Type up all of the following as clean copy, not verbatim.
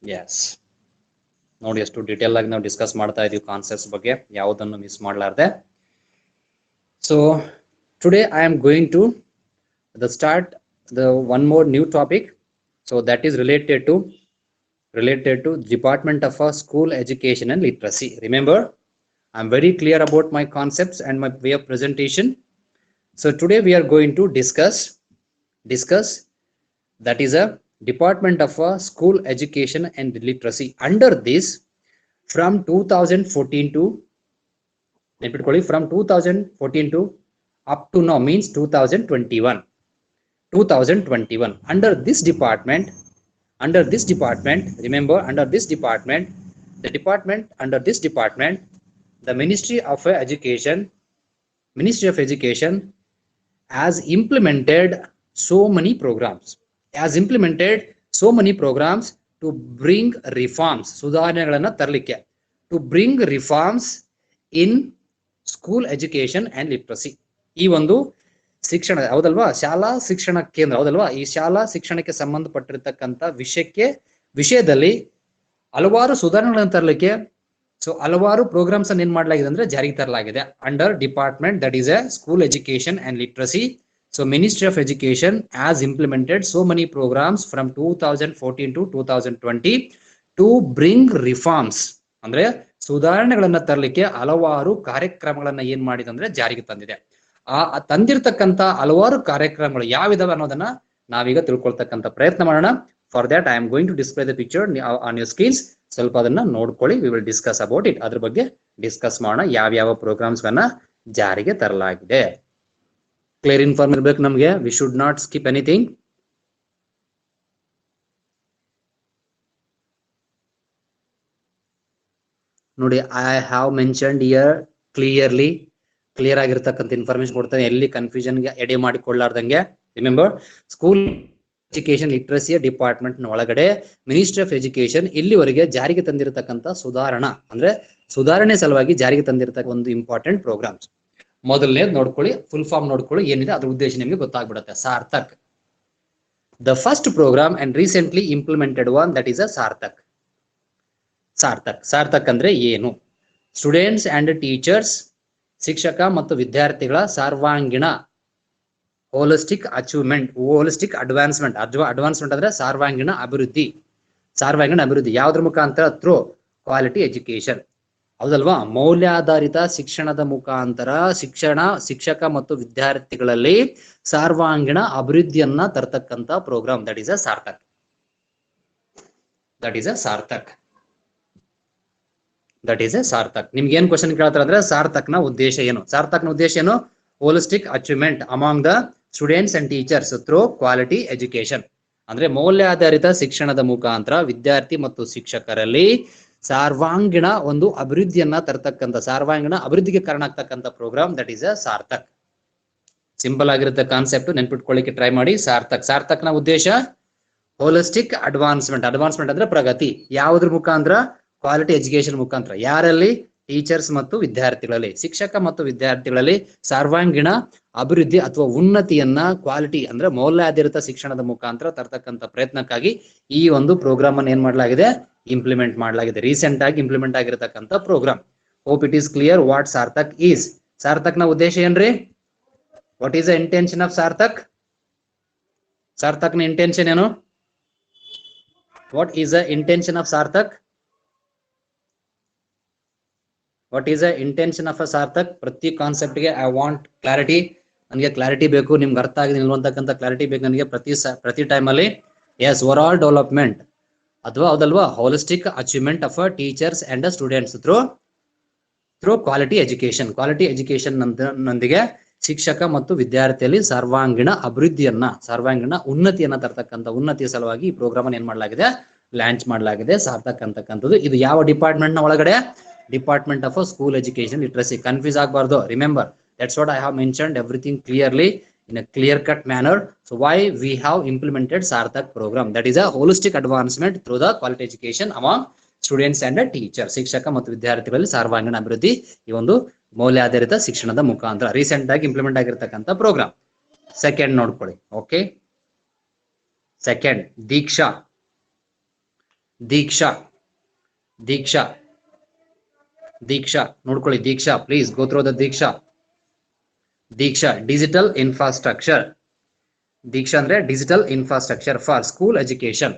S, ನೋಡಿ ಎಷ್ಟು detail ಆಗಿ ನಾವು ಡಿಸ್ಕಸ್ ಮಾಡ್ತಾ ಇದೀವಿ ಕಾನ್ಸೆಪ್ಟ್ಸ್ ಬಗ್ಗೆ, ಯಾವುದನ್ನು ಮಿಸ್ ಮಾಡಲಾರ್ದೆ. So today I am going to start the one more new topic, so that is related to Department of School Education and Literacy. Remember, I am very clear about my concepts and my way of presentation. So today we are going to discuss that is a Department of School Education and Literacy. Under this, from 2014 to from 2014 to up to now means 2021. Under this department, remember, under this department, the Ministry of Education has implemented so many programs to bring reforms, ಸುಧಾರಣೆಗಳನ್ನು ತರಲಿಕ್ಕೆ, to bring reforms in school education and literacy. ಈ ಒಂದು ಶಿಕ್ಷಣ ಹೌದಲ್ವಾ, ಶಾಲಾ ಶಿಕ್ಷಣ ಕೇಂದ್ರ ಹೌದಲ್ವಾ, ಈ ಶಾಲಾ ಶಿಕ್ಷಣಕ್ಕೆ ಸಂಬಂಧಪಟ್ಟಿರ್ತಕ್ಕಂಥ ವಿಷಯದಲ್ಲಿ ಹಲವಾರು ಸುಧಾರಣೆಗಳನ್ನು ತರಲಿಕ್ಕೆ ಹಲವಾರು ಪ್ರೋಗ್ರಾಮ್ಸ್ ಅನ್ನು ಏನ್ ಮಾಡಲಾಗಿದೆ ಅಂದ್ರೆ ಜಾರಿಗೆ ತರಲಾಗಿದೆ. Under department that is a school education and literacy. So ministry of education has implemented so many programmes from 2014 to 2020 to bring reforms, ಅಂದ್ರೆ ಸುಧಾರಣೆಗಳನ್ನ ತರಲಿಕ್ಕೆ ಹಲವಾರು ಕಾರ್ಯಕ್ರಮಗಳನ್ನ ಏನ್ ಮಾಡಿದೆ ಅಂದ್ರೆ ಜಾರಿಗೆ ತಂದಿದೆ. ಆ ತಂದಿರತಕ್ಕಂತ ಹಲವಾರು ಕಾರ್ಯಕ್ರಮಗಳು ಯಾವಿದಾವೆ ಅನ್ನೋದನ್ನ ನಾವೀಗ ತಿಳ್ಕೊಳ್ತಕ್ಕಂಥ ಪ್ರಯತ್ನ ಮಾಡೋಣ. For that I am going to display the picture on your screens. ಸ್ವಲ್ಪ ಅದನ್ನ ನೋಡ್ಕೊಳ್ಳಿ, we will discuss about it. ಅದ್ರ ಬಗ್ಗೆ ಡಿಸ್ಕಸ್ ಮಾಡೋಣ, ಯಾವ್ಯಾವ ಪ್ರೋಗ್ರಾಮ್ಸ್ ಗಳನ್ನ ಜಾರಿಗೆ ತರಲಾಗಿದೆ. ಕ್ಲಿಯರ್ ಇನ್ಫಾರ್ಮ್ ಇರ್ಬೇಕು ನಮ್ಗೆ, we should not skip anything. ನೋಡಿ, I have mentioned here clear ಆಗಿರ್ತಕ್ಕಂಥ ಇನ್ಫಾರ್ಮೇಶನ್ ಕೊಡ್ತಾನೆ, ಎಲ್ಲಿ ಕನ್ಫ್ಯೂಷನ್ಗೆ ಎಡೆ ಮಾಡಿಕೊಳ್ಳಾರ್ದಂಗೆ. Remember, school education literacy department ಒಳಗಡೆ ಮಿನಿಸ್ಟ್ರಿ ಆಫ್ ಎಜುಕೇಶನ್ ಇಲ್ಲಿವರೆಗೆ ಜಾರಿಗೆ ತಂದಿರತಕ್ಕಂಥ ಸುಧಾರಣೆ ಸಲುವಾಗಿ ಜಾರಿಗೆ ತಂದಿರತಕ್ಕ ಒಂದು ಇಂಪಾರ್ಟೆಂಟ್ ಪ್ರೋಗ್ರಾಮ್ಸ್. ಮೊದಲನೇದು ನೋಡ್ಕೊಳ್ಳಿ, ಫುಲ್ ಫಾರ್ಮ್ ನೋಡ್ಕೊಳ್ಳಿ, ಏನಿದೆ ಅದ್ರ ಉದ್ದೇಶ ನಿಮಗೆ ಗೊತ್ತಾಗ್ಬಿಡುತ್ತೆ. Sarthak, the first programme and recently implemented one, that is a Sarthak ಅಂದ್ರೆ ಏನು? ಸ್ಟೂಡೆಂಟ್ಸ್ ಅಂಡ್ ಟೀಚರ್ಸ್, ಶಿಕ್ಷಕ ಮತ್ತು ವಿದ್ಯಾರ್ಥಿಗಳ ಸರ್ವಾಂಗೀಣ ಹೋಲಿಸ್ಟಿಕ್ ಅಡ್ವಾನ್ಸ್ಮೆಂಟ್ ಅಂದ್ರೆ ಸರ್ವಾಂಗೀಣ ಅಭಿವೃದ್ಧಿ. ಯಾವ್ದ್ರ ಮುಖಾಂತರ? ಥ್ರೂ ಕ್ವಾಲಿಟಿ ಎಜುಕೇಶನ್, ಹೌದಲ್ವಾ? ಮೌಲ್ಯಾಧಾರಿತ ಶಿಕ್ಷಣದ ಮುಖಾಂತರ ಶಿಕ್ಷಕ ಮತ್ತು ವಿದ್ಯಾರ್ಥಿಗಳಲ್ಲಿ ಸರ್ವಾಂಗೀಣ ಅಭಿವೃದ್ಧಿಯನ್ನ ತರತಕ್ಕಂತ program, that is a Sarthaq. ನಿಮ್ಗೆ ಏನ್ ಕ್ವಶನ್ ಕೇಳ್ತಾರೆ ಅಂದ್ರೆ, ಸಾರ್ಥಕ್ನ ಉದ್ದೇಶ ಏನು? Holistic achievement among the students and teachers through quality education, ಅಂದ್ರೆ ಮೌಲ್ಯಾಧಾರಿತ ಶಿಕ್ಷಣದ ಮುಖಾಂತರ ವಿದ್ಯಾರ್ಥಿ ಮತ್ತು ಶಿಕ್ಷಕರಲ್ಲಿ ಸರ್ವಾಂಗೀಣ ಒಂದು ಅಭಿವೃದ್ಧಿಯನ್ನ ತರತಕ್ಕಂಥ, ಸರ್ವಾಂಗೀಣ ಅಭಿವೃದ್ಧಿಗೆ ಕಾರಣ ಆಗ್ತಕ್ಕಂಥ programme, that is a Sarthak. Simple ಆಗಿರುತ್ತೆ ಕಾನ್ಸೆಪ್ಟ್, ನೆನ್ಪಿಟ್ಕೊಳ್ಳಿಕ್ಕೆ ಟ್ರೈ ಮಾಡಿ. ಸಾರ್ಥಕ್ನ ಉದ್ದೇಶ ಹೋಲಿಸ್ಟಿಕ್ ಅಡ್ವಾನ್ಸ್ಮೆಂಟ್ ಅಂದ್ರೆ ಪ್ರಗತಿ. ಯಾವುದ್ರ ಮುಖಾಂತರ? ಕ್ವಾಲಿಟಿ ಎಜುಕೇಶನ್ ಮುಖಾಂತರ. ಯಾರಲ್ಲಿ? ಟೀಚರ್ಸ್ ಮತ್ತು ವಿದ್ಯಾರ್ಥಿಗಳಲ್ಲಿ, ಶಿಕ್ಷಕ ಮತ್ತು ವಿದ್ಯಾರ್ಥಿಗಳಲ್ಲಿ ಸರ್ವಾಂಗೀಣ ಅಭಿವೃದ್ಧಿ ಅಥವಾ ಉನ್ನತಿಯನ್ನ, ಕ್ವಾಲಿಟಿ ಅಂದ್ರೆ ಮೌಲ್ಯಾಧಾರಿತ ಶಿಕ್ಷಣದ ಮುಖಾಂತರ ತರತಕ್ಕಂಥ ಪ್ರಯತ್ನಕ್ಕಾಗಿ ಈ ಒಂದು ಪ್ರೋಗ್ರಾಮ್ ಅನ್ನು ಏನ್ ಮಾಡಲಾಗಿದೆ? ಇಂಪ್ಲಿಮೆಂಟ್ ಮಾಡಲಾಗಿದೆ. ರೀಸೆಂಟ್ ಆಗಿ ಇಂಪ್ಲಿಮೆಂಟ್ ಆಗಿರತಕ್ಕಂಥ program. Hope it is clear what Sarthaq is. ಸಾರ್ಥಕ್ನ ಉದ್ದೇಶ ಏನ್ರಿ? What is the intention of ಸಾರ್ಥಕ್ನ ಇಂಟೆನ್ಷನ್ ಏನು? What is the intention of Sarthaq? What is the intention of a Sarthaq? ಪ್ರತಿ ಕಾನ್ಸೆಪ್ಟ್ಗೆ ಐ ವಾಂಟ್ ಕ್ಲಾರಿಟಿ. ನನಗೆ ಕ್ಲಾರಿಟಿ ಬೇಕು, ನಿಮ್ಗೆ ಅರ್ಥ ಆಗಿದೆ ನಿಲ್ವಂತಕ್ಕಂಥ ಕ್ಲಾರಿಟಿ ಬೇಕು ನನಗೆ ಪ್ರತಿ ಟೈಮ್ ಅಲ್ಲಿ. ಎಸ್, ಓವರ್ ಆಲ್ ಡೆವಲಪ್ಮೆಂಟ್ ಅಥವಾ ಹೌದಲ್ವಾ, holistic achievement of teachers and students through quality education ನೊಂದಿಗೆ ಶಿಕ್ಷಕ ಮತ್ತು ವಿದ್ಯಾರ್ಥಿಯಲ್ಲಿ ಸರ್ವಾಂಗೀಣ ಉನ್ನತಿಯನ್ನ ತರತಕ್ಕಂಥ, ಉನ್ನತಿಯ ಸಲುವಾಗಿ ಈ ಪ್ರೋಗ್ರಾಮ್ ಅನ್ನು ಏನ್ ಮಾಡಲಾಗಿದೆ? ಲಾಂಚ್ ಮಾಡಲಾಗಿದೆ, ಸಾರ್ಥಕ್ ಅಂತಕ್ಕಂಥದ್ದು. ಇದು ಯಾವ ಡಿಪಾರ್ಟ್ಮೆಂಟ್ ನ ಒಳಗಡೆ? Department of school education literacy. Confuse ಆಗಬಾರ್ದು. Remember, that's what I have mentioned everything clearly in a clear cut manner. So why we have implemented Sarthak program, that is a holistic advancement through the quality education among students and teachers. ಶಿಕ್ಷಕ ಮತ್ತು ವಿದ್ಯಾರ್ಥಿಗಳಲ್ಲಿ ಸರ್ವಾಂಗೀಣ ಅಭಿವೃದ್ಧಿ ಈ ಒಂದು ಮೌಲ್ಯಾಧಾರಿತ ಶಿಕ್ಷಣದ ಮುಖಾಂತರ recent ಆಗಿ ಇಂಪ್ಲಿಮೆಂಟ್ ಆಗಿರತಕ್ಕಂಥ ಪ್ರೋಗ್ರಾಮ್. ಸೆಕೆಂಡ್ ನೋಡ್ಕೊಳ್ಳಿ. Okay, second Diksha. ದೀಕ್ಷಾ ದೀಕ್ಷಾ ದೀಕ್ಷಾ ನೋಡ್ಕೊಳ್ಳಿ. Diksha, please go through the Diksha. Diksha digital infrastructure. Diksha ಅಂದ್ರೆ digital infrastructure for school education.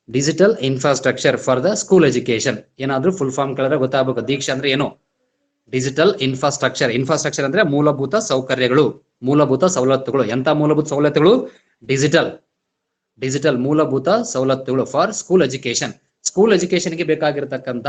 Digital infrastructure for the school education. ಏನಾದ್ರೂ ಫುಲ್ ಫಾರ್ಮ್ ಕೇಳಿದ್ರೆ ಗೊತ್ತಾಗಬೇಕು. ದೀಕ್ಷಾ ಅಂದ್ರೆ ಏನು? Digital infrastructure. ಇನ್ಫ್ರಾಸ್ಟ್ರಕ್ಚರ್ ಅಂದ್ರೆ ಮೂಲಭೂತ ಸೌಕರ್ಯಗಳು, ಮೂಲಭೂತ ಸವಲತ್ತುಗಳು. ಎಂತ ಮೂಲಭೂತ ಸವಲತ್ತುಗಳು? ಡಿಜಿಟಲ್ ಡಿಜಿಟಲ್ ಮೂಲಭೂತ ಸವಲತ್ತುಗಳು ಫಾರ್ ಸ್ಕೂಲ್ ಎಜುಕೇಶನ್. ಸ್ಕೂಲ್ ಎಜುಕೇಶನ್ಗೆ ಬೇಕಾಗಿರ್ತಕ್ಕಂಥ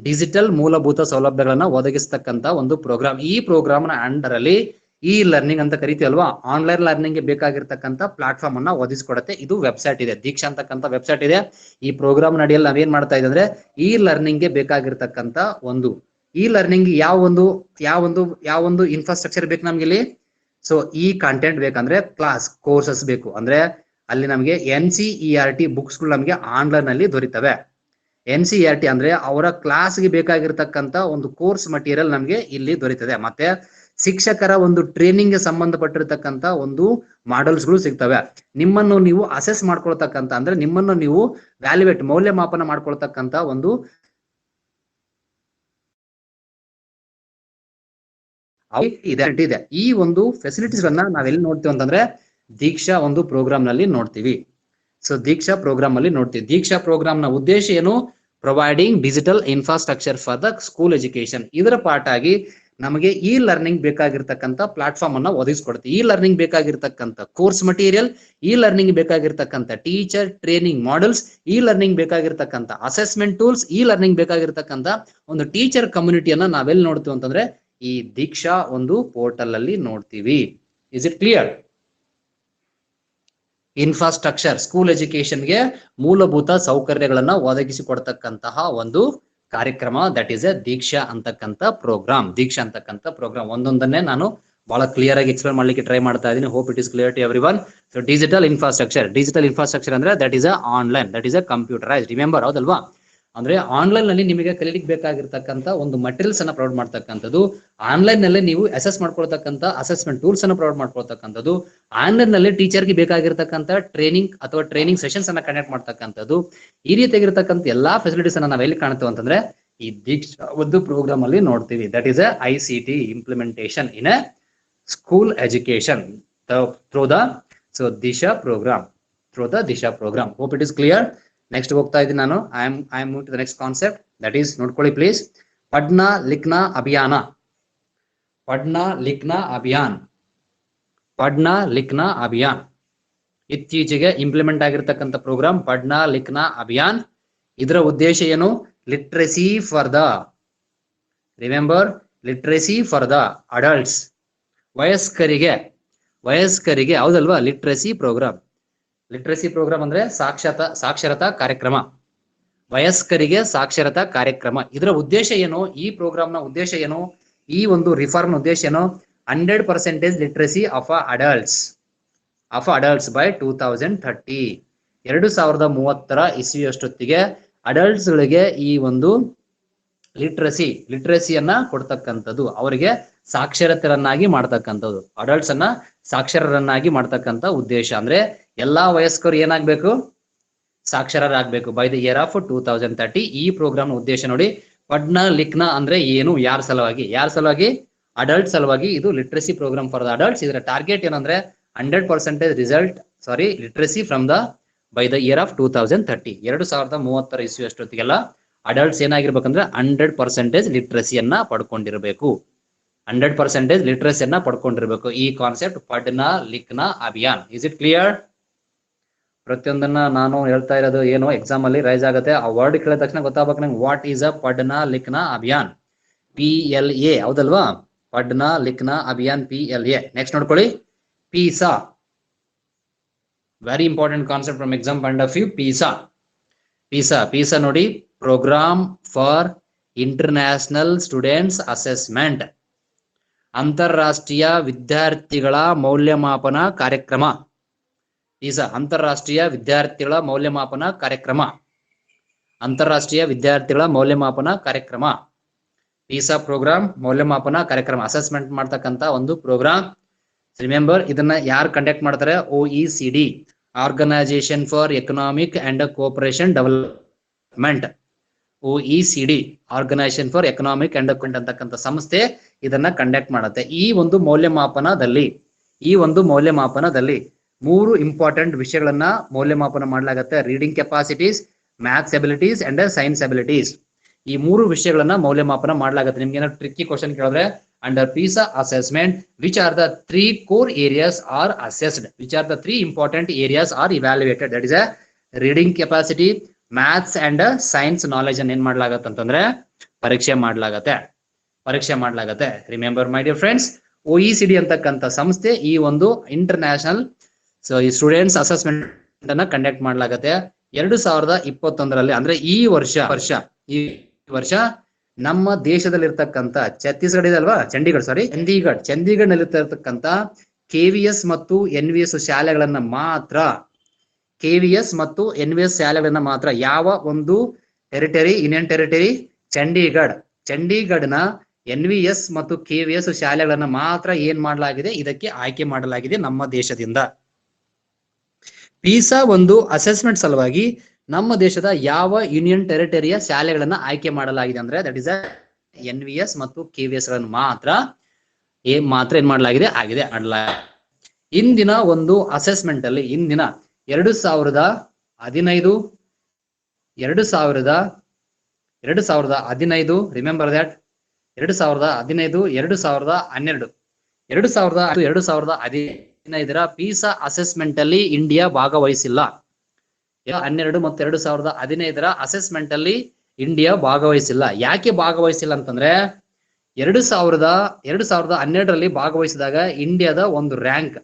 ಡಿಜಿಟಲ್ ಮೂಲಭೂತ ಸೌಲಭ್ಯಗಳನ್ನ ಒದಗಿಸ್ತಕ್ಕಂಥ ಒಂದು ಪ್ರೋಗ್ರಾಮ್. ಈ ಪ್ರೋಗ್ರಾಮ್ ನ ಅಂಡರ್ ಅಲ್ಲಿ ಇ ಲರ್ನಿಂಗ್ ಅಂತ ಕರಿತೀವಲ್ವಾ, ಆನ್ಲೈನ್ ಲರ್ನಿಂಗ್ ಗೆ ಬೇಕಾಗಿರ್ತಕ್ಕಂಥ ಪ್ಲಾಟ್ಫಾರ್ಮ್ ಅನ್ನ ಒದಗಿಸ್ಕೊಡತ್ತೆ. ಇದು ವೆಬ್ಸೈಟ್ ಇದೆ, ದೀಕ್ಷಾ ಅಂತಕ್ಕಂಥ ವೆಬ್ಸೈಟ್ ಇದೆ. ಈ ಪ್ರೋಗ್ರಾಮ್ ನಡಿಯಲ್ಲಿ ನಾವೇನ್ ಮಾಡ್ತಾ ಇದ್ದೀವಿ ಅಂದ್ರೆ ಇ ಲರ್ನಿಂಗ್ ಗೆ ಬೇಕಾಗಿರ್ತಕ್ಕಂಥ ಒಂದು ಈ ಲರ್ನಿಂಗ್ ಯಾವೊಂದು ಇನ್ಫ್ರಾಸ್ಟ್ರಕ್ಚರ್ ಬೇಕು ನಮ್ಗೆ ಇಲ್ಲಿ. ಸೊ ಈ ಕಂಟೆಂಟ್ ಬೇಕಂದ್ರೆ ಕ್ಲಾಸ್ ಕೋರ್ಸಸ್ ಬೇಕು. ಅಂದ್ರೆ ಅಲ್ಲಿ ನಮಗೆ NCERT ಬುಕ್ಸ್ ಗಳು ನಮಗೆ ಆನ್ಲೈನ್ ಅಲ್ಲಿ ದೊರೀತವೆ. NCERT ಅಂದ್ರೆ ಅವರ ಕ್ಲಾಸ್ಗೆ ಬೇಕಾಗಿರ್ತಕ್ಕಂಥ ಒಂದು ಕೋರ್ಸ್ ಮಟೀರಿಯಲ್ ನಮಗೆ ಇಲ್ಲಿ ದೊರೀತದೆ. ಮತ್ತೆ ಶಿಕ್ಷಕರ ಒಂದು ಟ್ರೈನಿಂಗ್ ಗೆ ಸಂಬಂಧಪಟ್ಟಿರ್ತಕ್ಕಂಥ ಒಂದು ಮಾಡೆಲ್ಸ್ ಗಳು ಸಿಗ್ತವೆ. ನಿಮ್ಮನ್ನು ನೀವು ಅಸೆಸ್ ಮಾಡ್ಕೊಳ್ತಕ್ಕಂಥ, ಅಂದ್ರೆ ನಿಮ್ಮನ್ನು ನೀವು ವ್ಯಾಲ್ಯೂಯೇಟ್ ಮೌಲ್ಯಮಾಪನ ಮಾಡ್ಕೊಳ್ತಕ್ಕಂಥ ಒಂದು ಇದೆ. ಈ ಒಂದು ಫೆಸಿಲಿಟೀಸ್ ಗಳನ್ನ ನಾವೆಲ್ಲಿ ನೋಡ್ತೀವಿ ಅಂತಂದ್ರೆ ದೀಕ್ಷಾ ಒಂದು ಪ್ರೋಗ್ರಾಮ್ ನಲ್ಲಿ ನೋಡ್ತೀವಿ. ಸೊ ದೀಕ್ಷಾ ಪ್ರೋಗ್ರಾಮ್ ಅಲ್ಲಿ ನೋಡ್ತೀವಿ. ದೀಕ್ಷಾ ಪ್ರೋಗ್ರಾಮ್ ನ ಉದ್ದೇಶ ಏನು? Providing digital infrastructure for the school education. ಇದರ ಪಾರ್ಟ್ ಆಗಿ ನಮಗೆ ಈ ಲರ್ನಿಂಗ್ ಬೇಕಾಗಿರ್ತಕ್ಕಂಥ ಪ್ಲಾಟ್ಫಾರ್ಮ್ ಅನ್ನ ಒದಗಿಸ್ಕೊಡುತ್ತೆ. ಈ ಲರ್ನಿಂಗ್ ಬೇಕಾಗಿರ್ತಕ್ಕಂಥ ಕೋರ್ಸ್ ಮಟೀರಿಯಲ್, ಈ ಲರ್ನಿಂಗ್ ಬೇಕಾಗಿರ್ತಕ್ಕಂಥ ಟೀಚರ್ ಟ್ರೈನಿಂಗ್ ಮಾಡೆಲ್ಸ್, ಈ ಲರ್ನಿಂಗ್ ಬೇಕಾಗಿರ್ತಕ್ಕಂಥ ಅಸೆಸ್ಮೆಂಟ್ ಟೂಲ್ಸ್, ಈ ಲರ್ನಿಂಗ್ ಬೇಕಾಗಿರ್ತಕ್ಕಂಥ ಒಂದು ಟೀಚರ್ ಕಮ್ಯುನಿಟಿಯನ್ನ ನಾವೆಲ್ಲಿ ನೋಡ್ತೀವಿ ಅಂತಂದ್ರೆ ಈ ದೀಕ್ಷಾ ಒಂದು ಪೋರ್ಟಲ್ ಅಲ್ಲಿ ನೋಡ್ತೀವಿ. Is it clear? Infrastructure, school ಎಜುಕೇಶನ್ಗೆ ಮೂಲಭೂತ ಸೌಕರ್ಯಗಳನ್ನ ಒದಗಿಸಿಕೊಡ್ತಕ್ಕಂತಹ ಒಂದು ಕಾರ್ಯಕ್ರಮ, ದಟ್ ಈಸ್ ಎ ದೀಕ್ಷಾ ಅಂತಕ್ಕಂಥ ಪ್ರೋಗ್ರಾಮ್. ದೀಕ್ಷಾ ಅಂತಕ್ಕಂಥ ಪ್ರೋಗ್ರಾಮ್ ಒಂದೊಂದನ್ನೇ ನಾನು ಬಹಳ ಕ್ಲಿಯರ್ ಆಗಿ ಎಕ್ಸ್ಪ್ಲೇನ್ ಮಾಡ್ಲಿಕ್ಕೆ ಟ್ರೈ ಮಾಡ್ತಾ ಇದ್ದೀನಿ. Hope it is clear to everyone. So digital infrastructure ಅಂದ್ರೆ that is a online, that is a computerise. Remember, ಹೌದಲ್ವಾ? ಅಂದ್ರೆ ಆನ್ಲೈನ್ ನಲ್ಲಿ ನಿಮಗೆ ಕಲಿಲಿಕ್ಕೆ ಬೇಕಾಗಿರ್ತಕ್ಕಂಥ ಒಂದು ಮಟೀರಿಯಲ್ಸ್ ಅನ್ನ ಪ್ರೊವೈಡ್ ಮಾಡ್ತಕ್ಕಂಥದ್ದು, ಆನ್ಲೈನ್ ನಲ್ಲಿ ನೀವು ಅಸೆಸ್ ಮಾಡ್ಕೊಳ್ತಕ್ಕಂಥ ಅಸೆಸ್ಮೆಂಟ್ ಟೂಲ್ಸ್ ಅನ್ನ ಪ್ರೊವೈಡ್ ಮಾಡ್ಕೊಳ್ತಕ್ಕಂಥದ್ದು, ಆನ್ಲೈನ್ ನಲ್ಲಿ ಟೀಚರ್ಗೆ ಬೇಕಾಗಿರ್ತಕ್ಕಂಥ ಟ್ರೈನಿಂಗ್ ಅಥವಾ ಟ್ರೈನಿಂಗ್ ಸೆಷನ್ಸ್ ಅನ್ನ ಕಂಡಕ್ಟ್ ಮಾಡ್ತಕ್ಕಂಥದ್ದು, ಈ ರೀತಿಯಾಗಿರ್ತಕ್ಕಂಥ ಎಲ್ಲಾ ಫೆಸಿಲಿಟೀಸ್ ಅನ್ನ ನಾವೆಲ್ಲಿ ಕಾಣ್ತೇವೆ ಅಂತಂದ್ರೆ ಈ ದೀಕ್ಷಾ ಒಂದು ಪ್ರೋಗ್ರಾಮ್ ಅಲ್ಲಿ ನೋಡ್ತೀವಿ. That is a ICT implementation in a school education through the Disha programme. Hope it is clear. Next ಹೋಗ್ತಾ ಇದ್ದೀನಿ ನಾನು. I am move to the next concept, that is ನೋಡ್ಕೊಳ್ಳಿ ಪ್ಲೀಸ್. ಪಡ್ನಾ ಲಿಖ್ನಾ ಅಭಿಯಾನ. ಪಡ್ನಾ ಲಿಖ್ನಾ ಅಭಿಯಾನ್ ಇತ್ತೀಚೆಗೆ ಇಂಪ್ಲಿಮೆಂಟ್ ಆಗಿರ್ತಕ್ಕಂಥ ಪ್ರೋಗ್ರಾಮ್ ಪಡ್ನಾ ಲಿಖ್ನಾ ಅಭಿಯಾನ್. ಇದರ ಉದ್ದೇಶ ಏನು? Literacy for the, remember, literacy for the adults. ವಯಸ್ಕರಿಗೆ ಹೌದಲ್ವಾ? ಲಿಟ್ರಸಿ ಪ್ರೋಗ್ರಾಮ್ ಅಂದ್ರೆ ಸಾಕ್ಷರತಾ ಕಾರ್ಯಕ್ರಮ, ವಯಸ್ಕರಿಗೆ ಸಾಕ್ಷರತಾ ಕಾರ್ಯಕ್ರಮ. ಇದರ ಉದ್ದೇಶ ಏನು? ಈ ಪ್ರೋಗ್ರಾಮ್ ನ ಉದ್ದೇಶ ಏನು? ಈ ಒಂದು ರಿಫಾರ್ಮ್ ಉದ್ದೇಶ ಏನು? 100% ಲಿಟ್ರಸಿ ಆಫ್ ಅಡಲ್ಟ್ಸ್ ಬೈ 2030. 2030 ಇಸ್ವಿಯಷ್ಟೊತ್ತಿಗೆ ಅಡಲ್ಟ್ಸ್ ಗಳಿಗೆ ಈ ಒಂದು ಲಿಟ್ರಸಿಯನ್ನ ಕೊಡ್ತಕ್ಕಂಥದ್ದು, ಅವರಿಗೆ ಸಾಕ್ಷರತರನ್ನಾಗಿ ಮಾಡ್ತಕ್ಕಂಥದ್ದು, ಅಡಲ್ಟ್ಸ್ ಅನ್ನ ಸಾಕ್ಷರರನ್ನಾಗಿ ಮಾಡ್ತಕ್ಕಂಥ ಉದ್ದೇಶ. ಅಂದ್ರೆ ಎಲ್ಲಾ ವಯಸ್ಕರು ಏನಾಗ್ಬೇಕು? ಸಾಕ್ಷರರಾಗಬೇಕು ಬೈ ದ ಇಯರ್ ಆಫ್ 2030. ಈ ಪ್ರೋಗ್ರಾಮ್ ಉದ್ದೇಶ ನೋಡಿ. ಪಡ್ನಾ ಲಿಖ್ನಾ ಅಂದ್ರೆ ಏನು? ಯಾರ ಸಲುವಾಗಿ? ಅಡಲ್ಟ್ ಸಲುವಾಗಿ. ಇದು literacy program for the adults. ಇದರ ಟಾರ್ಗೆಟ್ ಏನಂದ್ರೆ 100% literacy from the by the year of 2030. 2030 ಇಸ್ವಿಯಷ್ಟೊತ್ತಿಗೆಲ್ಲ ಅಡಲ್ಟ್ಸ್ ಏನಾಗಿರ್ಬೇಕಂದ್ರೆ 100% ಲಿಟ್ರಸಿಯನ್ನ ಪಡ್ಕೊಂಡಿರಬೇಕು. 100% ಲಿಟ್ರಸಿಯನ್ನ ಪಡ್ಕೊಂಡಿರ್ಬೇಕು. ಈ concept Padhna Likhna Abhiyan. Is it clear? ಪ್ರತಿಯೊಂದನ್ನ ನಾನು ಹೇಳ್ತಾ ಇರೋದು ಏನು ಎಕ್ಸಾಮ್ ಅಲ್ಲಿ ರೈಸ್ ಆಗುತ್ತೆ. ಆ ವರ್ಡ್ ಕೇಳಿದ ತಕ್ಷಣ ಗೊತ್ತಾಗಬೇಕು ನಂಗೆ. What is a Padhna Likhna Abhiyan? PLA, ಹೌದಲ್ವಾ? ಪಡ್ನಾ ಲಿಖ್ನಾ ಅಭಿಯಾನ್, PLA. ನೆಕ್ಸ್ಟ್ ನೋಡ್ಕೊಳ್ಳಿ, PISA. Very important concept from exam point of view. PISA ನೋಡಿ, program for international students assessment. ಅಂತಾರಾಷ್ಟ್ರೀಯ ವಿದ್ಯಾರ್ಥಿಗಳ ಮೌಲ್ಯಮಾಪನ ಕಾರ್ಯಕ್ರಮ. PISA ಅಂತಾರಾಷ್ಟ್ರೀಯ ವಿದ್ಯಾರ್ಥಿಗಳ ಮೌಲ್ಯಮಾಪನ ಕಾರ್ಯಕ್ರಮ. PISA ಪ್ರೋಗ್ರಾಮ್ ಮೌಲ್ಯಮಾಪನ ಕಾರ್ಯಕ್ರಮ, ಅಸೆಸ್ಮೆಂಟ್ ಮಾಡ್ತಕ್ಕಂಥ ಒಂದು ಪ್ರೋಗ್ರಾಮ್. ರಿಮೆಂಬರ್, ಇದನ್ನ ಯಾರು ಕಂಡಕ್ಟ್ ಮಾಡ್ತಾರೆ? OECD, organisation for economic and cooperation development, OECD, organisation for economic and ಅಂತಕ್ಕಂಥ ಸಂಸ್ಥೆ ಇದನ್ನ ಕಂಡಕ್ಟ್ ಮಾಡುತ್ತೆ. ಈ ಒಂದು ಮೌಲ್ಯಮಾಪನದಲ್ಲಿ 3 ಇಂಪಾರ್ಟೆಂಟ್ ವಿಷಯಗಳನ್ನ ಮೌಲ್ಯಮಾಪನ ಮಾಡಲಾಗುತ್ತೆ. Reading capacities, maths abilities and science abilities. ಈ 3 ವಿಷಯಗಳನ್ನ ಮೌಲ್ಯಮಾಪನ ಮಾಡಲಾಗುತ್ತೆ. ನಿಮ್ಗೆ ಏನಾದ್ರು ಟ್ರಿಕ್ಕಿ ಕ್ವಶನ್ ಕೇಳಿದ್ರೆ, under PISA assessment which are the 3 core areas are assessed, which are the 3 important areas are evaluated, that is a reading capacity, maths and science knowledge ಅನ್ನು ಏನ್ ಮಾಡ್ಲಾಗತ್ತೆ ಅಂತಂದ್ರೆ ಪರೀಕ್ಷೆ ಮಾಡ್ಲಾಗತ್ತೆ. Remember my dear friends, OECD ಅಂತಕ್ಕಂಥ ಸಂಸ್ಥೆ ಈ ಒಂದು ಇಂಟರ್ನ್ಯಾಷನಲ್ ಸ್ಟೂಡೆಂಟ್ಸ್ ಅಸೆಸ್ಮೆಂಟ್ ಅನ್ನ ಕಂಡಕ್ಟ್ ಮಾಡ್ಲಾಗತ್ತೆ. 2021ರಲ್ಲಿ ಅಂದ್ರೆ ಈ ವರ್ಷ ನಮ್ಮ ದೇಶದಲ್ಲಿರ್ತಕ್ಕಂಥ ಛತ್ತೀಸ್ಗಢ ಇದೆ ಅಲ್ವಾ, ಚಂಡೀಗಢ ನಲ್ಲಿರ್ತಕ್ಕಂಥ KVS ಮತ್ತು NVS ಶಾಲೆಗಳನ್ನ ಮಾತ್ರ ಯಾವ ಒಂದು ಯೂನಿಯನ್ ಟೆರಿಟರಿ ಚಂಡೀಗಢನ NVS ಮತ್ತು KVS ಶಾಲೆಗಳನ್ನ ಮಾತ್ರ ಏನ್ ಮಾಡಲಾಗಿದೆ, ಇದಕ್ಕೆ ಆಯ್ಕೆ ಮಾಡಲಾಗಿದೆ ನಮ್ಮ ದೇಶದಿಂದ. PISA ಒಂದು ಅಸೆಸ್ಮೆಂಟ್ ಸಲುವಾಗಿ ನಮ್ಮ ದೇಶದ ಯಾವ ಯೂನಿಯನ್ ಟೆರಿಟರಿಯ ಶಾಲೆಗಳನ್ನ ಆಯ್ಕೆ ಮಾಡಲಾಗಿದೆ ಅಂದ್ರೆ ದಟ್ ಇಸ್ NVS ಮತ್ತು KVS ಗಳನ್ನ ಮಾತ್ರ ಏನ್ ಮಾಡಲಾಗಿದೆ ಇಂದಿನ ಒಂದು ಅಸೆಸ್ಮೆಂಟ್ ಅಲ್ಲಿ 2015 ರಿಮೆಂಬರ್ ದಟ್ 2015 2012 PISA ಅಸೆಸ್ಮೆಂಟ್ ಅಲ್ಲಿ ಇಂಡಿಯಾ ಭಾಗವಹಿಸಿಲ್ಲ. 12 ಮತ್ತು 2015 ಅಸೆಸ್ಮೆಂಟ್ ಅಲ್ಲಿ ಇಂಡಿಯಾ ಭಾಗವಹಿಸಿಲ್ಲ. ಯಾಕೆ ಭಾಗವಹಿಸಿಲ್ಲ ಅಂತಂದ್ರೆ 2012ರಲ್ಲಿ ಭಾಗವಹಿಸಿದಾಗ ಇಂಡಿಯಾದ ಒಂದು ರ್ಯಾಂಕ್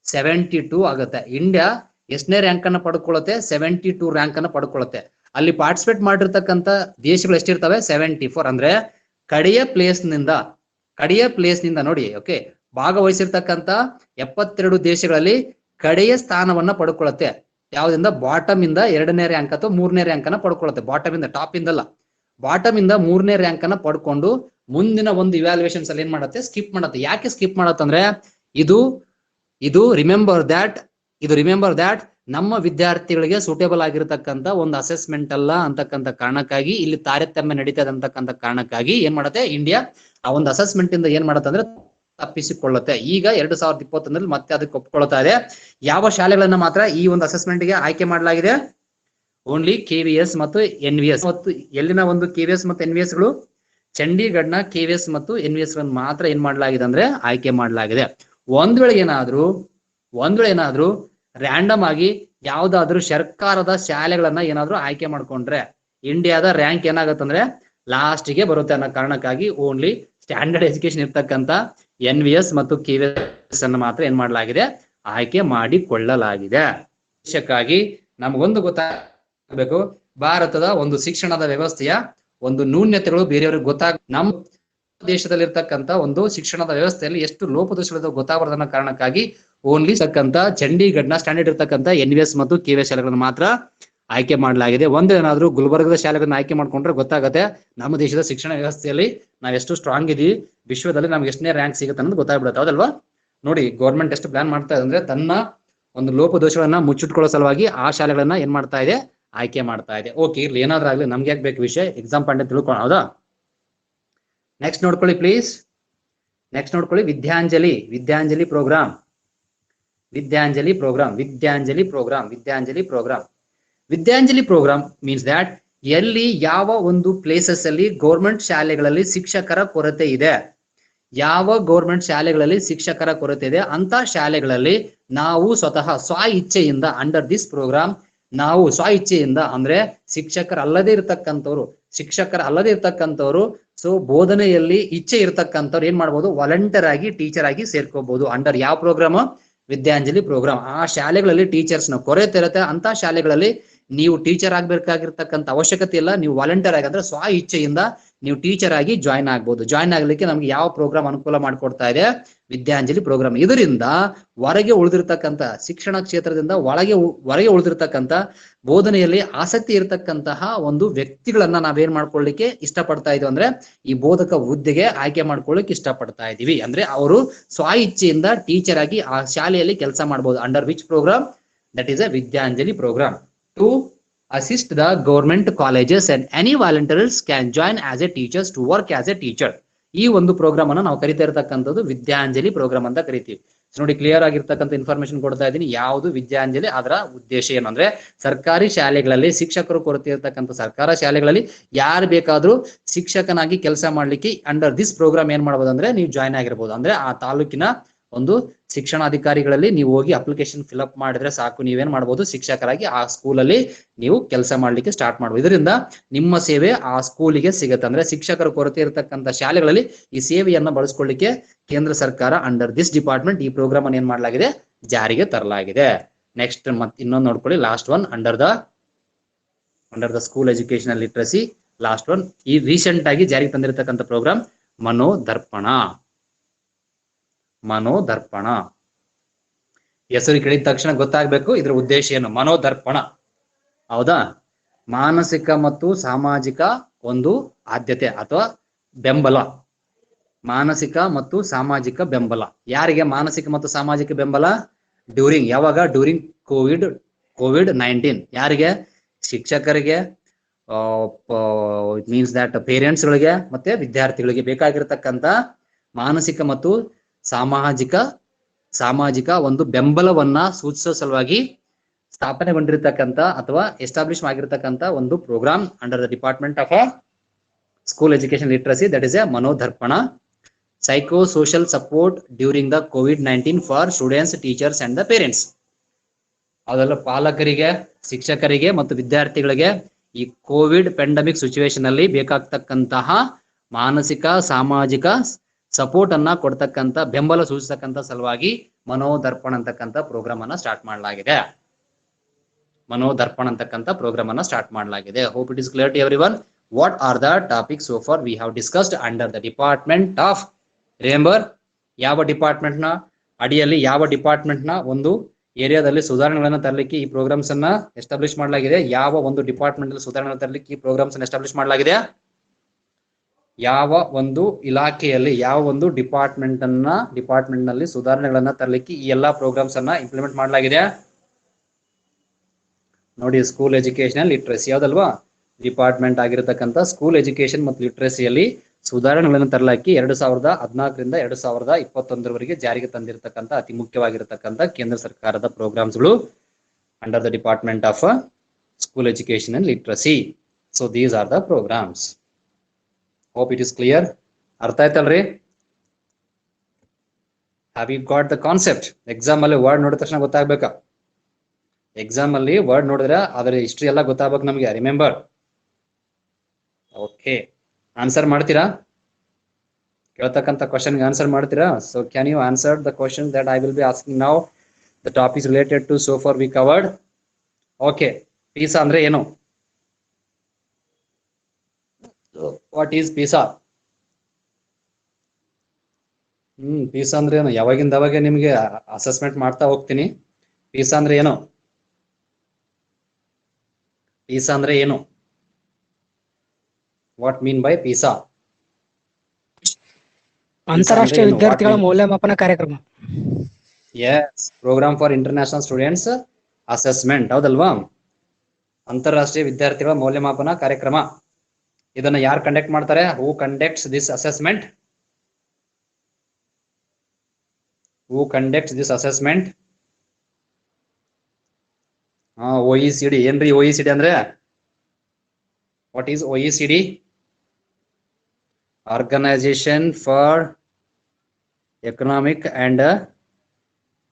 72 ಆಗುತ್ತೆ. ಇಂಡಿಯಾ ಎಷ್ಟನೇ ರ್ಯಾಂಕ್ ಅನ್ನ ಪಡ್ಕೊಳ್ಳುತ್ತೆ, 72 ರ್ಯಾಂಕ್ ಅನ್ನ ಪಡ್ಕೊಳ್ಳುತ್ತೆ. ಅಲ್ಲಿ ಪಾರ್ಟಿಸಿಪೇಟ್ ಮಾಡಿರ್ತಕ್ಕಂಥ ದೇಶಗಳು ಎಷ್ಟಿರ್ತವೆ, 74. ಅಂದ್ರೆ ಕಡೆಯ ಪ್ಲೇಸ್ ನಿಂದ ನೋಡಿ, ಓಕೆ, ಭಾಗವಹಿಸಿರ್ತಕ್ಕಂಥ 72 ದೇಶಗಳಲ್ಲಿ ಕಡೆಯ ಸ್ಥಾನವನ್ನ ಪಡ್ಕೊಳ್ಳುತ್ತೆ. ಯಾವ್ದಿಂದ, ಬಾಟಮ್ ಇಂದ 2ನೇ ರ್ಯಾಂಕ್ ಅಥವಾ 3ನೇ ರ್ಯಾಂಕ್ ಅನ್ನ ಪಡ್ಕೊಳ್ಳುತ್ತೆ. ಬಾಟಮ್ ಇಂದ, ಟಾಪ್ ಇಂದಲ್ಲ, ಬಾಟಮ್ ಇಂದ 3ನೇ ರ್ಯಾಂಕ್ ಅನ್ನ ಪಡ್ಕೊಂಡು ಮುಂದಿನ ಒಂದು ಇವ್ಯಾಲ್ಯೂಯೇಷನ್ಸ್ ಅಲ್ಲಿ ಏನ್ ಮಾಡುತ್ತೆ, ಸ್ಕಿಪ್ ಮಾಡುತ್ತೆ. ಯಾಕೆ ಸ್ಕಿಪ್ ಮಾಡತ್ತಂದ್ರೆ ಇದು ರಿಮೆಂಬರ್ ದ್ಯಾಟ್ ನಮ್ಮ ವಿದ್ಯಾರ್ಥಿಗಳಿಗೆ ಸೂಟೇಬಲ್ ಆಗಿರತಕ್ಕಂತ ಒಂದು ಅಸೆಸ್ಮೆಂಟ್ ಅಲ್ಲ ಅಂತಕ್ಕಂಥ ಕಾರಣಕ್ಕಾಗಿ, ಇಲ್ಲಿ ತಾರತಮ್ಯ ನಡೀತದೆ ಅಂತಕ್ಕಂಥ ಕಾರಣಕ್ಕಾಗಿ ಏನ್ ಮಾಡುತ್ತೆ, ಇಂಡಿಯಾ ಆ ಒಂದು ಅಸೆಸ್ಮೆಂಟ್ ಇಂದ ಏನ್ ಮಾಡುತ್ತೆ ಅಂದ್ರೆ ತಪ್ಪಿಸಿಕೊಳ್ಳುತ್ತೆ. ಈಗ 2021ರಲ್ಲಿ ಮತ್ತೆ ಅದಕ್ಕೆ ಒಪ್ಕೊಳ್ತಾ ಇದೆ. ಯಾವ ಶಾಲೆಗಳನ್ನ ಮಾತ್ರ ಈ ಒಂದು ಅಸೆಸ್ಮೆಂಟ್ ಗೆ ಆಯ್ಕೆ ಮಾಡಲಾಗಿದೆ, ಓನ್ಲಿ KVS ಮತ್ತು NVS. ಮತ್ತು ಎಲ್ಲಿನ ಒಂದು KVS ಮತ್ತು NVS ಗಳು, ಚಂಡೀಗಢನ KVS ಮತ್ತು NVS ಗಳನ್ನ ಮಾತ್ರ ಏನ್ ಮಾಡಲಾಗಿದೆ ಅಂದ್ರೆ ಆಯ್ಕೆ ಮಾಡಲಾಗಿದೆ. ಒಂದ್ ವೇಳೆ ಏನಾದ್ರೂ ರ್ಯಾಂಡಮ್ ಆಗಿ ಯಾವ್ದಾದ್ರು ಸರ್ಕಾರದ ಶಾಲೆಗಳನ್ನ ಏನಾದ್ರು ಆಯ್ಕೆ ಮಾಡ್ಕೊಂಡ್ರೆ ಇಂಡಿಯಾದ ರ್ಯಾಂಕ್ ಏನಾಗತ್ತಂದ್ರೆ ಲಾಸ್ಟ್ ಗೆ ಬರುತ್ತೆ ಅನ್ನೋ ಕಾರಣಕ್ಕಾಗಿ ಓನ್ಲಿ ಸ್ಟ್ಯಾಂಡರ್ಡ್ ಎಜುಕೇಶನ್ ಇರ್ತಕ್ಕಂಥ NVS ಮತ್ತು KVS ಅನ್ನು ಮಾತ್ರ ಏನ್ ಮಾಡಲಾಗಿದೆ, ಆಯ್ಕೆ ಮಾಡಿಕೊಳ್ಳಲಾಗಿದೆ. ವಿಷಯಕ್ಕಾಗಿ ನಮಗೊಂದು ಗೊತ್ತಾಗಬೇಕು, ಭಾರತದ ಒಂದು ಶಿಕ್ಷಣದ ವ್ಯವಸ್ಥೆಯ ಒಂದು ನ್ಯೂನ್ಯತೆಗಳು ಬೇರೆಯವ್ರಿಗೆ ನಮ್ಮ ದೇಶದಲ್ಲಿರ್ತಕ್ಕಂಥ ಒಂದು ಶಿಕ್ಷಣದ ವ್ಯವಸ್ಥೆಯಲ್ಲಿ ಎಷ್ಟು ಲೋಪದೋಷಗಳು ಗೊತ್ತಾಗಬಾರ್ದು ಅನ್ನೋ ಕಾರಣಕ್ಕಾಗಿ ಓನ್ಲಿ ಚಂಡೀಗಢನ ಸ್ಟ್ಯಾಂಡರ್ಡ್ ಇರ್ತಕ್ಕಂಥ NVS ಮತ್ತು KVS ಶಾಲೆಗಳನ್ನ ಮಾತ್ರ ಆಯ್ಕೆ ಮಾಡಲಾಗಿದೆ. ಏನಾದ್ರೂ ಗುಲ್ಬರ್ಗದ ಶಾಲೆಗಳನ್ನ ಆಯ್ಕೆ ಮಾಡ್ಕೊಂಡ್ರೆ ಗೊತ್ತಾಗುತ್ತೆ ನಮ್ಮ ದೇಶದ ಶಿಕ್ಷಣ ವ್ಯವಸ್ಥೆಯಲ್ಲಿ ನಾವ್ ಎಷ್ಟು ಸ್ಟ್ರಾಂಗ್ ಇದೀವಿ, ವಿಶ್ವದಲ್ಲಿ ನಮ್ಗೆ ಎಷ್ಟನೇ ರ್ಯಾಂಕ್ ಸಿಗುತ್ತೆ ಅನ್ನೋದು ಗೊತ್ತಾಗ್ಬಿಡುತ್ತೆ. ಹೌದಲ್ವಾ? ನೋಡಿ, ಗೌರ್ಮೆಂಟ್ ಎಷ್ಟು ಪ್ಲಾನ್ ಮಾಡ್ತಾ ಇದೆ ಅಂದ್ರೆ ತನ್ನ ಒಂದು ಲೋಪದೋಷಗಳನ್ನ ಮುಚ್ಚಿಟ್ಕೊಳ್ಳೋ ಸಲುವಾಗಿ ಆ ಶಾಲೆಗಳನ್ನ ಏನ್ ಮಾಡ್ತಾ ಇದೆ, ಆಯ್ಕೆ ಮಾಡ್ತಾ ಇದೆ. ಓಕೆ, ಇರ್ಲಿ, ಏನಾದ್ರೂ ಆಗ್ಲಿ, ನಮ್ಗೆ ಯಾಕೆ ಬೇಕು ವಿಷಯ, ಎಕ್ಸಾಮ್ ಪಾಯಿಂಟ್ ತಿಳ್ಕೊಳ್ಳೋಣ. ಹೌದಾ? ನೆಕ್ಸ್ಟ್ ನೋಡ್ಕೊಳ್ಳಿ please. Vidyanjali programme means that ಎಲ್ಲಿ ಯಾವ ಒಂದು ಪ್ಲೇಸಸ್ ಅಲ್ಲಿ ಗೌರ್ಮೆಂಟ್ ಶಾಲೆಗಳಲ್ಲಿ ಶಿಕ್ಷಕರ ಕೊರತೆ ಇದೆ, ಅಂತ ಶಾಲೆಗಳಲ್ಲಿ ನಾವು ಸ್ವತಃ ಸ್ವ ಇಚ್ಛೆಯಿಂದ ಅಂಡರ್ ದಿಸ್ ಪ್ರೋಗ್ರಾಮ್ ನಾವು ಸ್ವ ಇಚ್ಛೆಯಿಂದ ಅಂದ್ರೆ ಶಿಕ್ಷಕರಲ್ಲದೆ ಇರ್ತಕ್ಕಂಥವ್ರು ಸೊ ಬೋಧನೆಯಲ್ಲಿ ಇಚ್ಛೆ ಇರ್ತಕ್ಕಂಥವ್ರು ಏನ್ ಮಾಡ್ಬೋದು, ವಾಲಂಟಿಯರ್ ಆಗಿ ಟೀಚರ್ ಆಗಿ ಸೇರ್ಕೋಬಹುದು. ಅಂಡರ್ ಯಾವ ಪ್ರೋಗ್ರಾಮ್, ವಿದ್ಯಾಂಜಲಿ ಪ್ರೋಗ್ರಾಮ್. ಆ ಶಾಲೆಗಳಲ್ಲಿ ಟೀಚರ್ಸ್ ನ ಕೊರತೆ ಇರುತ್ತೆ, ಅಂತ ಶಾಲೆಗಳಲ್ಲಿ ನೀವು ಟೀಚರ್ ಆಗ್ಬೇಕಾಗಿರ್ತಕ್ಕಂಥ ಅವಶ್ಯಕತೆ ಇಲ್ಲ. ನೀವು ವಾಲಂಟಿಯರ್ ಆಗಿ ಅಂದ್ರೆ ಸ್ವ ಇಚ್ಛೆಯಿಂದ ನೀವು ಟೀಚರ್ ಆಗಿ ಜಾಯ್ನ್ ಆಗ್ಬಹುದು. ಜಾಯ್ನ್ ಆಗ್ಲಿಕ್ಕೆ ನಮ್ಗೆ ಯಾವ ಪ್ರೋಗ್ರಾಮ್ ಅನುಕೂಲ ಮಾಡಿಕೊಡ್ತಾ ಇದೆ, ವಿದ್ಯಾಂಜಲಿ ಪ್ರೋಗ್ರಾಮ್. ಇದರಿಂದ ಹೊರಗೆ ಉಳಿದಿರ್ತಕ್ಕಂಥ ಶಿಕ್ಷಣ ಕ್ಷೇತ್ರದಿಂದ ಹೊರಗೆ ಉಳಿದಿರ್ತಕ್ಕಂಥ ಬೋಧನೆಯಲ್ಲಿ ಆಸಕ್ತಿ ಇರತಕ್ಕಂತಹ ಒಂದು ವ್ಯಕ್ತಿಗಳನ್ನ ನಾವೇನ್ ಮಾಡ್ಕೊಳ್ಳಿಕ್ಕೆ ಇಷ್ಟಪಡ್ತಾ ಇದೀವಿ ಅಂದ್ರೆ ಈ ಬೋಧಕ ಹುದ್ದೆಗೆ ಆಯ್ಕೆ ಮಾಡ್ಕೊಳ್ಳಿಕ್ಕೆ ಇಷ್ಟಪಡ್ತಾ ಇದೀವಿ. ಅಂದ್ರೆ ಅವರು ಸ್ವ ಇಚ್ಛೆಯಿಂದ ಟೀಚರ್ ಆಗಿ ಆ ಶಾಲೆಯಲ್ಲಿ ಕೆಲಸ ಮಾಡಬಹುದು. Under which programme, That is a Vidyanjali program. To assist the government colleges and any volunteers can join as a teachers to work as a teacher. ಈ ಒಂದು ಪ್ರೋಗ್ರಾಮ್ ಅನ್ನು ನಾವು ಕರಿತಾ ಇರತಕ್ಕಂಥದ್ದು ವಿದ್ಯಾಂಜಲಿ ಪ್ರೋಗ್ರಾಮ್ ಅಂತ ಕರಿತೀವಿ. ನೋಡಿ, ಕ್ಲಿಯರ್ ಆಗಿರ್ತಕ್ಕಂಥ ಇನ್ಫಾರ್ಮೇಶನ್ ಕೊಡ್ತಾ ಇದ್ದೀನಿ. ಯಾವುದು ವಿದ್ಯಾಂಜಲಿ, ಅದರ ಉದ್ದೇಶ ಏನು ಅಂದ್ರೆ, ಸರ್ಕಾರಿ ಶಾಲೆಗಳಲ್ಲಿ ಶಿಕ್ಷಕರು ಕೊರತೆ ಇರತಕ್ಕಂಥ ಸರ್ಕಾರ ಶಾಲೆಗಳಲ್ಲಿ ಯಾರು ಬೇಕಾದ್ರೂ ಶಿಕ್ಷಕನಾಗಿ ಕೆಲಸ ಮಾಡ್ಲಿಕ್ಕೆ ಅಂಡರ್ ದಿಸ್ ಪ್ರೋಗ್ರಾಮ್ ಏನ್ ಮಾಡ್ಬೋದು ಅಂದ್ರೆ ನೀವು ಜಾಯ್ನ್ ಆಗಿರ್ಬೋದು. ಅಂದ್ರೆ ಆ ತಾಲೂಕಿನ ಒಂದು ಶಿಕ್ಷಣಾಧಿಕಾರಿಗಳಲ್ಲಿ ನೀವು ಹೋಗಿ ಅಪ್ಲಿಕೇಶನ್ ಫಿಲ್ಅಪ್ ಮಾಡಿದ್ರೆ ಸಾಕು, ನೀವೇನ್ ಮಾಡ್ಬೋದು, ಶಿಕ್ಷಕರಾಗಿ ಆ ಸ್ಕೂಲಲ್ಲಿ ನೀವು ಕೆಲಸ ಮಾಡ್ಲಿಕ್ಕೆ ಸ್ಟಾರ್ಟ್ ಮಾಡ್ಬೋದು. ಇದರಿಂದ ನಿಮ್ಮ ಸೇವೆ ಆ ಸ್ಕೂಲಿಗೆ ಸಿಗುತ್ತೆ. ಅಂದ್ರೆ ಶಿಕ್ಷಕರ ಕೊರತೆ ಇರತಕ್ಕಂಥ ಶಾಲೆಗಳಲ್ಲಿ ಈ ಸೇವೆಯನ್ನ ಬಳಸ್ಕೊಳ್ಳಿಕ್ಕೆ ಕೇಂದ್ರ ಸರ್ಕಾರ ಅಂಡರ್ ದಿಸ್ ಡಿಪಾರ್ಟ್ಮೆಂಟ್ ಈ ಪ್ರೋಗ್ರಾಮ್ ಅನ್ನು ಏನ್ ಮಾಡಲಾಗಿದೆ, ಜಾರಿಗೆ ತರಲಾಗಿದೆ. ನೆಕ್ಸ್ಟ್ ಮತ್ತೆ ಇನ್ನೊಂದು ನೋಡ್ಕೊಳ್ಳಿ, last one under the school educational literacy. Last one ಈ ರೀಸೆಂಟ್ ಆಗಿ ಜಾರಿಗೆ ತಂದಿರತಕ್ಕಂಥ ಪ್ರೋಗ್ರಾಮ್ ಮನೋದರ್ಪಣ. ಹೆಸರು ಕೇಳಿದ ತಕ್ಷಣ ಗೊತ್ತಾಗ್ಬೇಕು ಇದ್ರ ಉದ್ದೇಶ ಏನು. ಮನೋದರ್ಪಣ, ಹೌದಾ? ಮಾನಸಿಕ ಮತ್ತು ಸಾಮಾಜಿಕ ಒಂದು ಆದ್ಯತೆ ಅಥವಾ ಬೆಂಬಲ. ಮಾನಸಿಕ ಮತ್ತು ಸಾಮಾಜಿಕ ಬೆಂಬಲ ಯಾರಿಗೆ? ಮಾನಸಿಕ ಮತ್ತು ಸಾಮಾಜಿಕ ಬೆಂಬಲ ಡ್ಯೂರಿಂಗ್ ಯಾವಾಗ? During COVID-19. ಯಾರಿಗೆ? ಶಿಕ್ಷಕರಿಗೆ, ಮೀನ್ಸ್ ದಟ್ ಪೇರೆಂಟ್ಸ್ ಗಳಿಗೆ ಮತ್ತೆ ವಿದ್ಯಾರ್ಥಿಗಳಿಗೆ ಬೇಕಾಗಿರ್ತಕ್ಕಂಥ ಮಾನಸಿಕ ಮತ್ತು ಸಾಮಾಜಿಕ ಒಂದು ಬೆಂಬಲವನ್ನ ಸೂಚಿಸೋ ಸಲುವಾಗಿ ಸ್ಥಾಪನೆಗೊಂಡಿರ್ತಕ್ಕಂಥ ಅಥವಾ ಎಸ್ಟಾಬ್ಲಿಷ್ ಆಗಿರ್ತಕ್ಕಂಥ ಒಂದು programme under the department of school education literacy. That is a Manodarpan. Psycho social support during the ಕೋವಿಡ್-19 for students, teachers and the parents. ಅದೆಲ್ಲ ಪಾಲಕರಿಗೆ, ಶಿಕ್ಷಕರಿಗೆ ಮತ್ತು ವಿದ್ಯಾರ್ಥಿಗಳಿಗೆ ಈ ಕೋವಿಡ್ ಪೆಂಡಮಿಕ್ ಸಿಚುವೇಶನ್ ಅಲ್ಲಿ ಬೇಕಾಗ್ತಕ್ಕಂತಹ ಮಾನಸಿಕ ಸಾಮಾಜಿಕ ಸಪೋರ್ಟ್ ಅನ್ನ ಕೊಡ್ತಕ್ಕಂಥ, ಬೆಂಬಲ ಸೂಚಿಸತಕ್ಕಂಥ ಸಲುವಾಗಿ ಮನೋದರ್ಪಣ ಅಂತಕ್ಕಂಥ ಪ್ರೋಗ್ರಾಮ್ ಅನ್ನ ಸ್ಟಾರ್ಟ್ ಮಾಡಲಾಗಿದೆ. Hope it is clear to everyone. What are the topics so far we have discussed under the department of, remember, ಯಾವ ಡಿಪಾರ್ಟ್ಮೆಂಟ್ ನ ಅಡಿಯಲ್ಲಿ ಯಾವ ಡಿಪಾರ್ಟ್ಮೆಂಟ್ ನ ಒಂದು ಏರಿಯಾದಲ್ಲಿ ಸುಧಾರಣೆಗಳನ್ನು ತರಲಿಕ್ಕೆ ಈ ಪ್ರೋಗ್ರಾಮ್ಸ್ ಅನ್ನ ಎಸ್ಟಾಬ್ಲಿಷ್ ಮಾಡಲಾಗಿದೆ. ಯಾವ ಒಂದು ಡಿಪಾರ್ಟ್ಮೆಂಟ್ ಅಲ್ಲಿ ಸುಧಾರಣೆ ತರಲಿಕ್ಕೆ ಈ ಪ್ರೋಗ್ರಾಮ್ಸ್ ಅನ್ನ ಎಸ್ಟಾಬ್ಲಿಷ್ ಮಾಡಲಾಗಿದೆ. ಯಾವ ಒಂದು ಇಲಾಖೆಯಲ್ಲಿ, ಯಾವ ಒಂದು ಡಿಪಾರ್ಟ್ಮೆಂಟ್ ನಲ್ಲಿ ಸುಧಾರಣೆಗಳನ್ನ ತರಲಿಕ್ಕೆ ಈ ಎಲ್ಲಾ ಪ್ರೋಗ್ರಾಮ್ಸ್ ಅನ್ನ ಇಂಪ್ಲಿಮೆಂಟ್ ಮಾಡಲಾಗಿದೆ. ನೋಡಿ, ಸ್ಕೂಲ್ ಎಜುಕೇಶನ್ ಲಿಟ್ರಸಿ ಯಾವ್ದಲ್ವಾ ಡಿಪಾರ್ಟ್ಮೆಂಟ್ ಆಗಿರತಕ್ಕಂಥ ಸ್ಕೂಲ್ ಎಜುಕೇಶನ್ ಮತ್ತು ಲಿಟ್ರಸಿಯಲ್ಲಿ ಸುಧಾರಣೆಗಳನ್ನು ತರಲಿಕ್ಕೆ 2014ರಿಂದ 2021 ಜಾರಿಗೆ ತಂದಿರತಕ್ಕಂಥ ಅತಿ ಮುಖ್ಯವಾಗಿರತಕ್ಕಂಥ ಕೇಂದ್ರ ಸರ್ಕಾರದ ಪ್ರೋಗ್ರಾಮ್ಸ್ಗಳು under the department of school education and literacy. So these are the programs. Hope it is clear. ಅರ್ಥ ಆಯ್ತಲ್ರಿ? Have you got the concept? Exam ಅಲ್ಲಿ ವರ್ಡ್ ನೋಡಿದ ತಕ್ಷಣ ಗೊತ್ತಾಗ್ಬೇಕಾ? ಎಕ್ಸಾಮ್ ಅಲ್ಲಿ ವರ್ಡ್ ನೋಡಿದ್ರೆ ಅದರ ಹಿಸ್ಟ್ರಿ ಎಲ್ಲ ಗೊತ್ತಾಗ್ಬೇಕು ನಮಗೆ. ರಿಮೆಂಬರ್. ಓಕೆ, ಆನ್ಸರ್ ಮಾಡ್ತೀರಾ? ಕೇಳ್ತಕ್ಕಂಥ ಕ್ವಶನ್ ಆನ್ಸರ್ ಮಾಡ್ತೀರಾ? So can you answer the question that I will be asking now? The topics related to so far we covered. Okay, PISA ಅಂದ್ರೆ ಏನು? What is Pisa? ಪೀಸಾ ಅಂದ್ರೆ ಏನು? ಯಾವಾಗಿಂದ ಅವಾಗ ನಿಮ್ಗೆ ಅಸೆಸ್ಮೆಂಟ್ ಮಾಡ್ತಾ ಹೋಗ್ತೀನಿ. ಪೀಸಾ ಅಂದ್ರೆ ಏನು? ಪೀಸಾ ಅಂದ್ರೆ ಏನು? What mean by PISA? ಅಂತಾರಾಷ್ಟ್ರೀಯ ವಿದ್ಯಾರ್ಥಿಗಳ ಮೌಲ್ಯಮಾಪನ ಕಾರ್ಯಕ್ರಮ. Yes, programme for international students assessment, ಹೌದಲ್ವಾ? ಅಂತಾರಾಷ್ಟ್ರೀಯ ವಿದ್ಯಾರ್ಥಿಗಳ ಮೌಲ್ಯಮಾಪನ ಕಾರ್ಯಕ್ರಮ. ಇದನ್ನ ಯಾರು ಕಂಡಕ್ಟ್ ಮಾಡ್ತಾರೆ? Who conducts this assessment? OECD. ಏನ್ರಿ OECD ಅಂದ್ರೆ? What is OECD? Organisation for economic and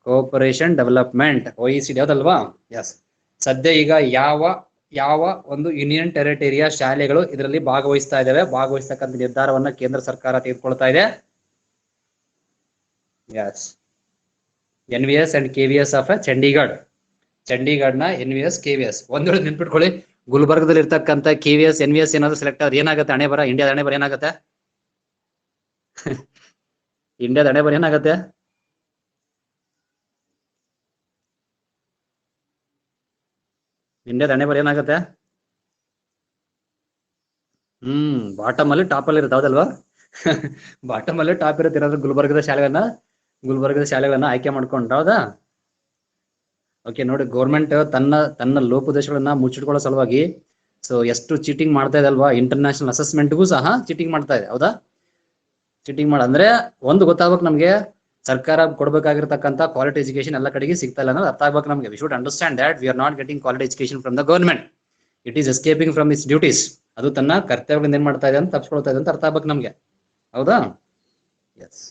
cooperation development, OECD, ಹೌದಲ್ವಾ? ಎಸ್. ಸದ್ಯ ಈಗ ಯಾವ ಒಂದು ಯೂನಿಯನ್ ಟೆರಿಟರಿಯ ಶಾಲೆಗಳು ಇದರಲ್ಲಿ ಭಾಗವಹಿಸ್ತಾ ಇದ್ದಾವೆ, ಭಾಗವಹಿಸ್ತಕ್ಕಂಥ ನಿರ್ಧಾರವನ್ನ ಕೇಂದ್ರ ಸರ್ಕಾರ ತೆಗೆದುಕೊಳ್ತಾ ಇದೆ. Yes, NVS and KVS of ಚಂಡೀಗಢನ NVS KVS. ಒಂದೊಳ್ಳೆ ನೆನ್ಪಿಟ್ಕೊಳ್ಳಿ, ಗುಲ್ಬರ್ಗದಲ್ಲಿ ಇರ್ತಕ್ಕಂಥ KVS NVS ಏನಾದ್ರು ಸೆಲೆಕ್ಟ್ ಆದ್ರೆ ಏನಾಗುತ್ತೆ? ಹಣೆ ಬರ, ಇಂಡಿಯಾದ ಹಣೆ ಬರ ಏನಾಗುತ್ತೆ? ಇಂಡಿಯಾದ ಹಣೆ ಬರ ಏನಾಗುತ್ತೆ? ಇಂಡಿಯಾದ ಹಣೆ ಬರ ಏನಾಗುತ್ತೆ? ಬಾಟಮ್ ಅಲ್ಲಿ ಟಾಪ್ ಅಲ್ಲಿ ಇರುತ್ತೆ, ಹೌದಲ್ವಾ? ಬಾಟಮ್ ಅಲ್ಲಿ ಟಾಪ್ ಇರುತ್ತೆ. ಏನಾದ್ರು ಗುಲ್ಬರ್ಗದ ಶಾಲೆಗಳನ್ನ ಆಯ್ಕೆ ಮಾಡ್ಕೊಂಡ್ರ, ಹೌದಾ? ಓಕೆ ನೋಡಿ, ಗೌರ್ಮೆಂಟ್ ತನ್ನ ಲೋಪದೋಷಗಳನ್ನ ಮುಚ್ಚಿಟ್ಕೊಳ್ಳೋ ಸಲುವಾಗಿ ಸೊ ಎಷ್ಟು ಚೀಟಿಂಗ್ ಮಾಡ್ತಾ ಇದೆ ಅಲ್ವಾ, ಇಂಟರ್ನ್ಯಾಷನಲ್ ಅಸೆಸ್ಮೆಂಟ್ಗೂ ಸಹ ಚೀಟಿಂಗ್ ಮಾಡ್ತಾ ಇದೆ. ಹೌದಾ, ಚೀಟಿಂಗ್ ಅಂದ್ರೆ ಒಂದು ಗೊತ್ತಾಗ್ಬೇಕು ನಮ್ಗೆ, ಸರ್ಕಾರ ಕೊಡ್ಬೇಕಾಗಿರ್ತಕ್ಕಂಥ ಕ್ವಾಲಿಟಿ ಎಜುಕೇಶನ್ ಎಲ್ಲ ಕಡೆಗೆ ಸಿಗ್ತಾ ಇಲ್ಲ ಅನ್ನೋದು ಅರ್ಥ ಆಗ್ಬೇಕು ನಮಗೆ. We should understand that we are not getting quality education from the government, it is escaping from its duties. ಅದು ತನ್ನ ಕರ್ತವ್ಯಗಳಿಂದ ಏನ್ ಮಾಡ್ತಾ ಇದೆ ಅಂತ ತಪ್ಪಿಸ್ಕೊಳ್ತಾ ಇದೆ ಅಂತ ಅರ್ಥ ಆಗ್ಬೇಕು ನಮ್ಗೆ. ಹೌದಾ, S.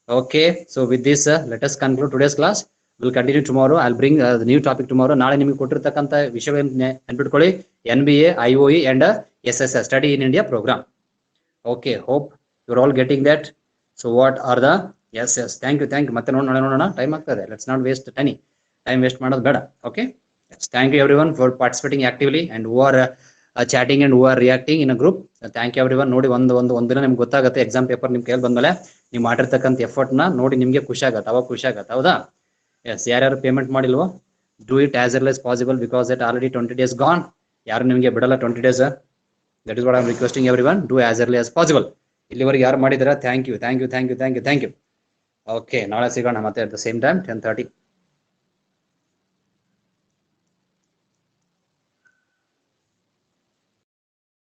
Okay, so with this, let us conclude today's class. We'll continue tomorrow. I'll bring the new topic tomorrow. ನಾಳೆ ನಿಮಗೆ ಕೊಟ್ಟಿರ್ತಕ್ಕಂಥ ವಿಷಯಗಳನ್ನು ನೆನ್ಪಿಟ್ಕೊಳ್ಳಿ, NBA, IOE and SSS, Study in India program. Okay, hope you're all getting that. So what are the yes, thank you. ಮತ್ತೆ ನೋಡೋಣ, time ಆಗ್ತದೆ. Let's not waste time waste ಮಾಡೋದು ಬೇಡ. Okay, yes, thank you everyone for participating actively and who are chatting and who are reacting in a group. Thank you everyone. ನೋಡಿ ಒಂದಿನ ನಿಮ್ಗೆ ಗೊತ್ತಾಗುತ್ತೆ, exam paper ನಿಮ್ ಕೈಯಲ್ಲಿ ಬಂದ್ಮೇಲೆ ನೀವು ಮಾಡಿರ್ತಕ್ಕಂಥ ಎಫರ್ಟ್ ನ ನೋಡಿ ನಿಮ್ಗೆ ಖುಷಿ ಆಗತ್ತೆ, ಅವಾಗ ಖುಷಿ ಆಗತ್ತೆ. ಹೌದಾ, ಎಸ್. ಯಾರ್ಯಾರು ಪೇಮೆಂಟ್ ಮಾಡಿಲ್ವೋ, do it as early as possible because that already 20 days gone. ಯಾರು ನಿಮಗೆ ಬಿಡಲ್ಲ 20 days. That is what I am requesting everyone, do as early as possible. ಇಲ್ಲಿವರೆಗೆ ಯಾರು ಮಾಡಿದಾರ, ಥ್ಯಾಂಕ್ ಯು. ಓಕೆ, ನಾಳೆ ಸಿಗೋಣ ಮತ್ತೆ ಅಟ್ ದ ಸೇಮ್ ಟೈಮ್ 10:30.